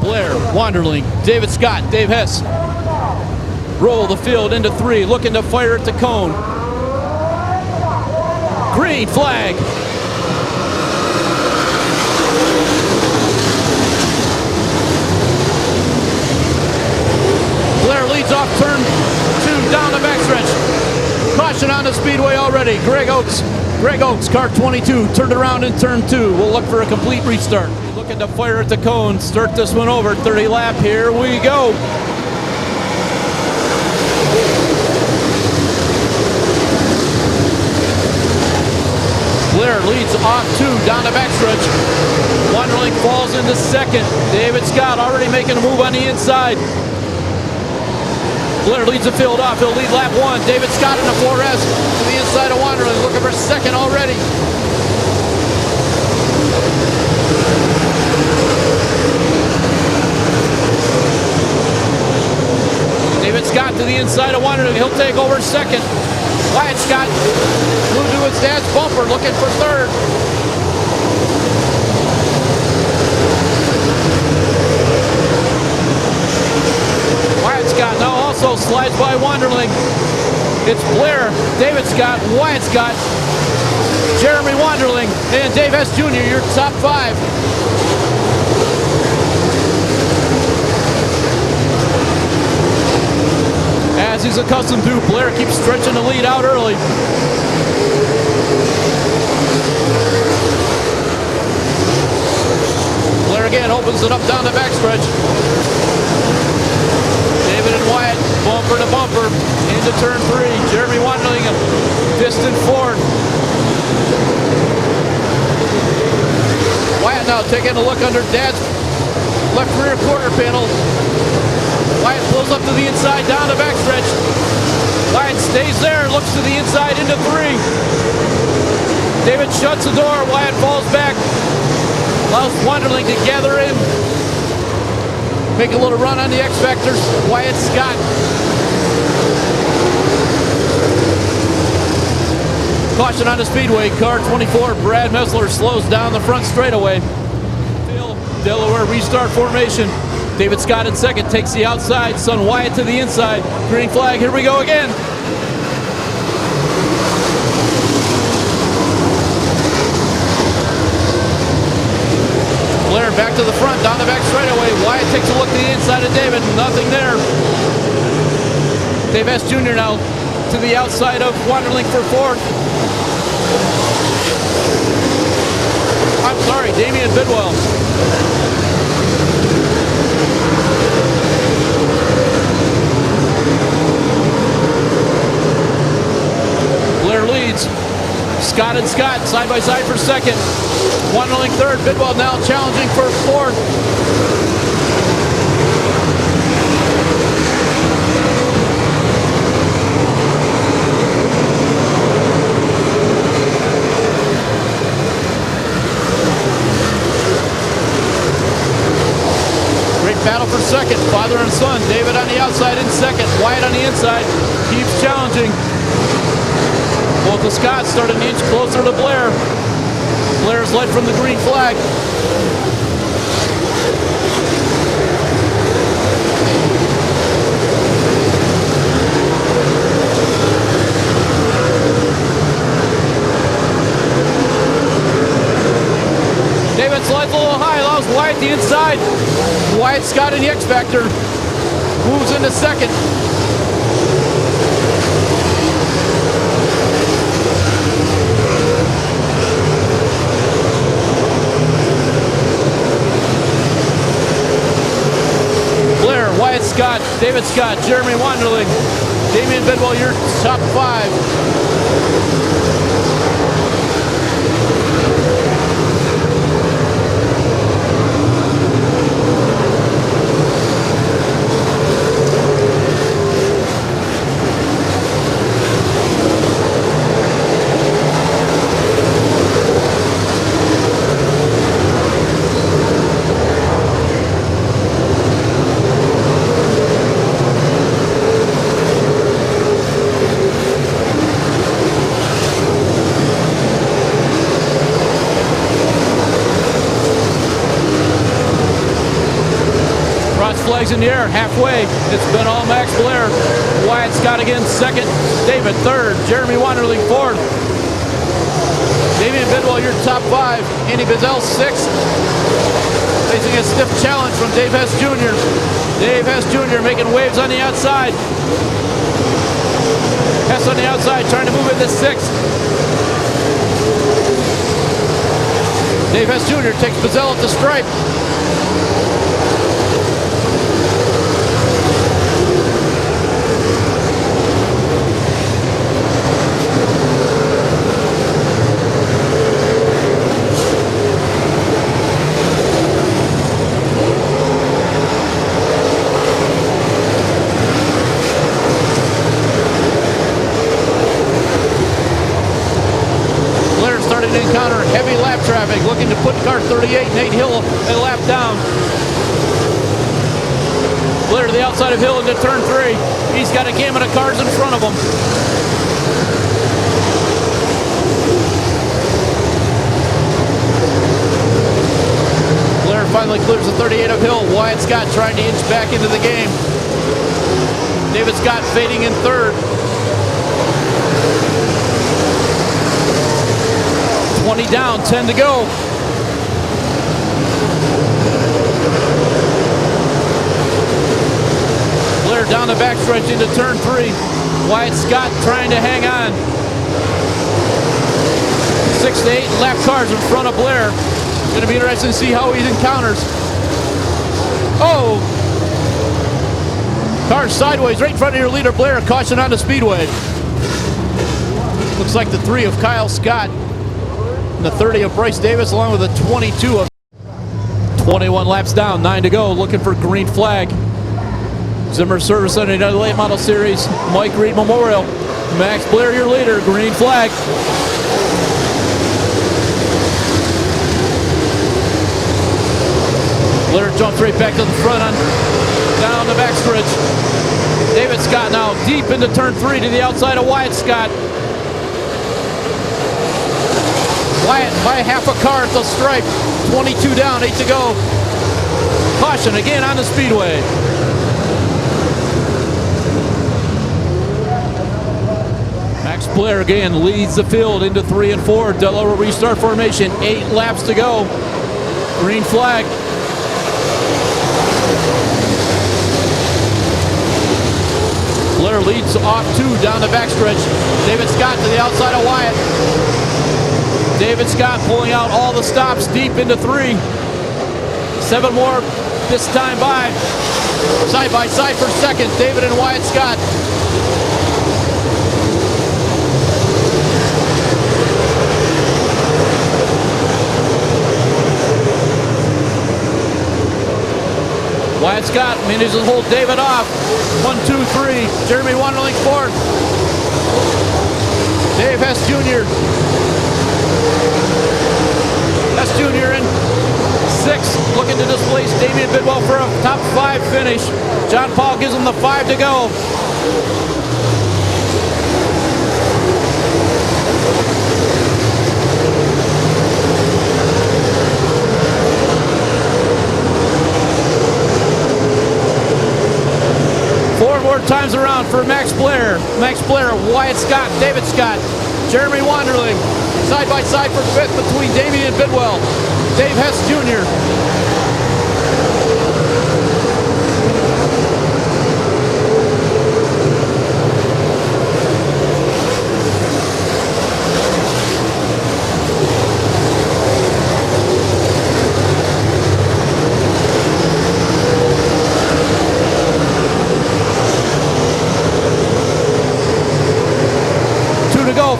Blair, Wonderling, David Scott, Dave Hess. Roll the field into 3, looking to fire at the cone. Green flag. Blair leads off turn 2 down the backstretch. Caution on the speedway already. Greg Oakes, car 22, turned around in turn 2. We'll look for a complete restart. Looking to fire at the cone, start this one over, 30 lap, here we go. Blair leads off 2 down the backstretch. Wonderling falls into second. David Scott already making a move on the inside. Blair leads the field off. He'll lead lap 1. David Scott in the 4S to the inside of Wonderling, looking for second already. David Scott to the inside of Wonderling. He'll take over second. Wyatt Scott moved to his dad's bumper, looking for third. Wyatt Scott now also slides by Wonderling. It's Blair, David Scott, Wyatt Scott, Jeremy Wonderling, and Dave Hess Jr., your top 5. As he's accustomed to, Blair keeps stretching the lead out early. Blair again opens it up down the backstretch. David and Wyatt bumper to bumper into turn 3. Jeremy Wonderling distant forward. Wyatt now taking a look under Dad's left rear quarter panel. Wyatt pulls up to the inside, down the backstretch. Wyatt stays there, looks to the inside into 3. David shuts the door, Wyatt falls back. Allows Wonderling to gather in. Make a little run on the X-Factors. Wyatt Scott. Caution on the speedway, car 24, Brad Mesler slows down the front straightaway. Delaware restart formation. David Scott in second, takes the outside. Son Wyatt to the inside. Green flag, here we go again. Blair back to the front, down the back straightaway. Wyatt takes a look to the inside of David, nothing there. Dave Hess Jr. now to the outside of Wonderling for 4th. I'm sorry, Damien Bidwell. Blair leads. Scott and Scott side by side for second. Wonderling 3rd. Bidwell now challenging for 4th. Great battle for second. Father and son. David on the outside in second. Wyatt on the inside. Keeps challenging. Both the Scotts start an inch closer to Blair. Blair's led from the green flag. David slides a little high, allows Wyatt the inside. Wyatt Scott in the X-Factor moves into second. Wyatt Scott, David Scott, Jeremy Wonderling, Damien Bidwell, your top 5. flags in the air, halfway. It's been all Max Blair. Wyatt Scott again, second. David, third. Jeremy Wonderling, fourth. Damien Bidwell, your top five. Andy Boozel, sixth. Facing a stiff challenge from Dave Hess Jr. Dave Hess Jr. making waves on the outside. Hess on the outside, trying to move into sixth. Dave Hess Jr. takes Boozel at the stripe. Encounter heavy lap traffic, looking to put car 38, Nate Hill, a lap down. Blair to the outside of Hill into turn 3. He's got a gamut of cars in front of him. Blair finally clears the 38 of Hill. Wyatt Scott trying to inch back into the game. David Scott fading in third. 20 down, 10 to go. Blair down the backstretch into turn 3. Wyatt Scott trying to hang on. 6 to 8 lap cars in front of Blair. Going to be interesting to see how he encounters. Oh! Cars sideways right in front of your leader, Blair. Caution on the speedway. Looks like the 3 of Kyle Scott. And the 30 of Bryce Davis, along with the 22 of 21 laps down, 9 to go, looking for green flag. Zimmer Service Center, United Late Model Series, Mike Reed Memorial. Max Blair, your leader, green flag. Blair jumps right back to the front on down the backstretch. David Scott now deep into turn 3 to the outside of Wyatt Scott. Wyatt by half a car at the stripe. 22 down, 8 to go. Caution again on the speedway. Max Blair again leads the field into 3 and 4. Delaware restart formation, 8 laps to go. Green flag. Blair leads off 2 down the backstretch. David Scott to the outside of Wyatt. David Scott pulling out all the stops deep into 3. 7 more this time by. Side by side for second, David and Wyatt Scott. Wyatt Scott manages to hold David off. 1, 2, 3. Jeremy Wonderling fourth. Dave Hess Jr. Hess Jr. in 6th, looking to displace Damien Bidwell for a top 5 finish. John Paul gives him the 5 to go. Four more times around for Max Blair. Max Blair, Wyatt Scott, David Scott, Jeremy Wonderling. Side by side for 5th between Damien Bidwell, Dave Hess Jr.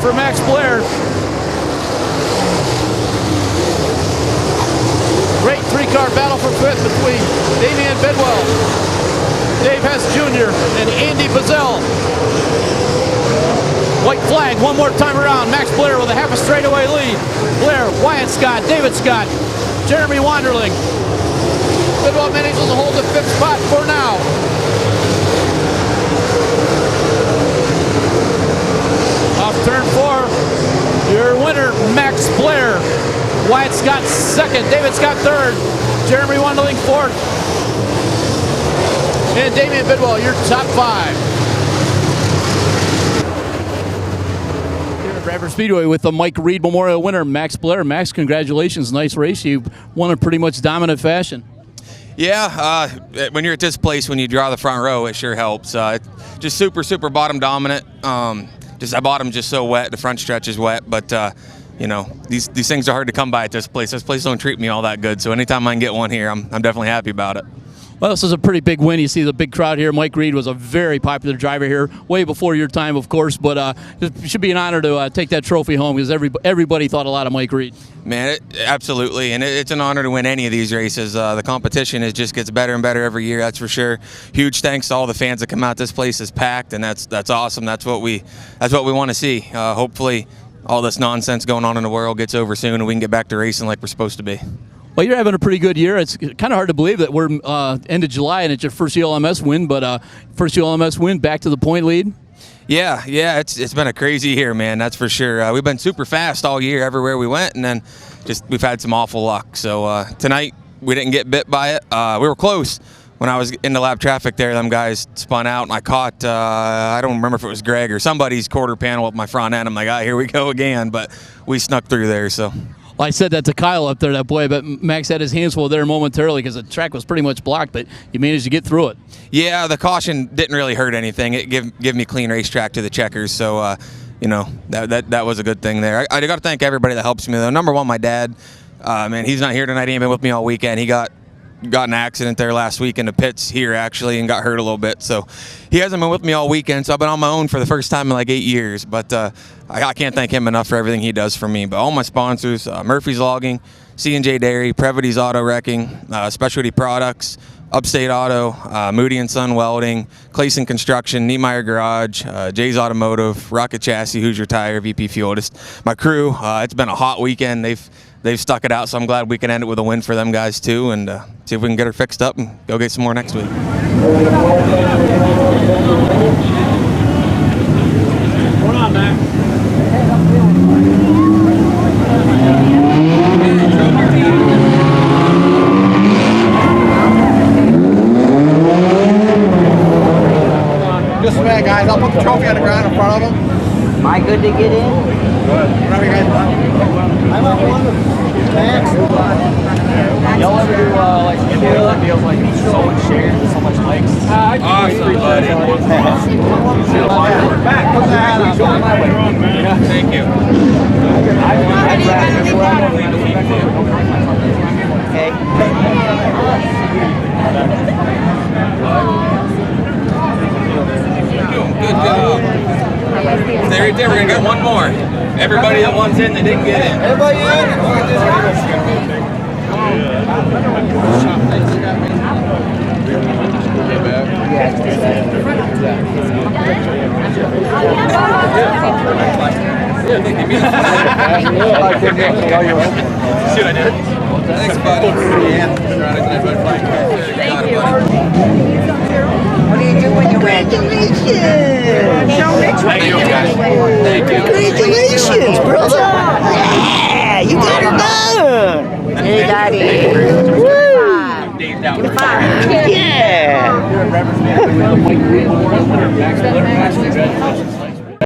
For Max Blair. Great 3-car battle for 5th between Damien Bidwell, Dave Hess Jr., and Andy Boozel. White flag one more time around. Max Blair with a half a straightaway lead. Blair, Wyatt Scott, David Scott, Jeremy Wonderling. Bidwell manages to hold the 5th spot for now. Off turn 4, your winner, Max Blair. Wyatt Scott second, David Scott third, Jeremy Wonderling fourth. And Damien Bidwell, your top 5. Here at Bradford Speedway with the Mike Reed Memorial winner, Max Blair. Max, congratulations. Nice race. You won in pretty much dominant fashion. Yeah, when you're at this place, when you draw the front row, it sure helps. Just super bottom dominant. The bottom just so wet. The front stretch is wet, but you know, these things are hard to come by at this place. This place don't treat me all that good. So anytime I can get one here, I'm definitely happy about it. Well, this is a pretty big win. You see the big crowd here. Mike Reed was a very popular driver here, way before your time, of course, but it should be an honor to take that trophy home because everybody thought a lot of Mike Reed. Man, absolutely, and it's an honor to win any of these races. The competition just gets better and better every year, that's for sure. Huge thanks to all the fans that come out. This place is packed, and that's awesome. That's what we want to see. Hopefully, all this nonsense going on in the world gets over soon, and we can get back to racing like we're supposed to be. Well, you're having a pretty good year. It's kind of hard to believe that we're end of July and it's your first ULMS win, but first ULMS win, back to the point lead. Yeah, it's been a crazy year, man. That's for sure. We've been super fast all year, everywhere we went, and then we've had some awful luck. So tonight we didn't get bit by it. We were close. When I was in the lap traffic there, them guys spun out, and I caught, I don't remember if it was Greg or somebody's quarter panel with my front end. I'm like, here we go again, but we snuck through there, so. Well, I said that to Kyle up there, that boy, but Max had his hands full there momentarily because the track was pretty much blocked, but you managed to get through it. Yeah, the caution didn't really hurt anything. It gave me clean racetrack to the checkers, so you know, that was a good thing there. I got to thank everybody that helps me though. Number one, my dad. Man, he's not here tonight. He ain't been with me all weekend. He got in an accident there last week in the pits here actually and got hurt a little bit, so he hasn't been with me all weekend, so I've been on my own for the first time in like 8 years, but I can't thank him enough for everything he does for me. But all my sponsors, Murphy's Logging, C&J Dairy, Previty's Auto Wrecking, Specialty Products, Upstate Auto, Moody & Son Welding, Clayson Construction, Niemeyer Garage, Jay's Automotive, Rocket Chassis, Hoosier Tire, VP Fuel. Just my crew. It's been a hot weekend. They've stuck it out, so I'm glad we can end it with a win for them guys too, and see if we can get her fixed up and go get some more next week. Hold on, Matt. Just a minute, guys. I'll put the trophy on the ground in front of them. Am I good to get in? Good. Whatever you guys want. I want one of Max. Y'all ever do like video that feels like so much shares and so much likes? Awesome, buddy. Back. Put that on. Thank you. Good. Stay right there. We're gonna get one more. Everybody that wants in, that didn't get in. Everybody in? See what I did? Thanks, buddy. Thank you. What do you do when you win? Congratulations! Thank you, guys. Thank you. Congratulations, brother! Yeah, you got her done! Hey, Daddy! Woo! Give me 5. Yeah!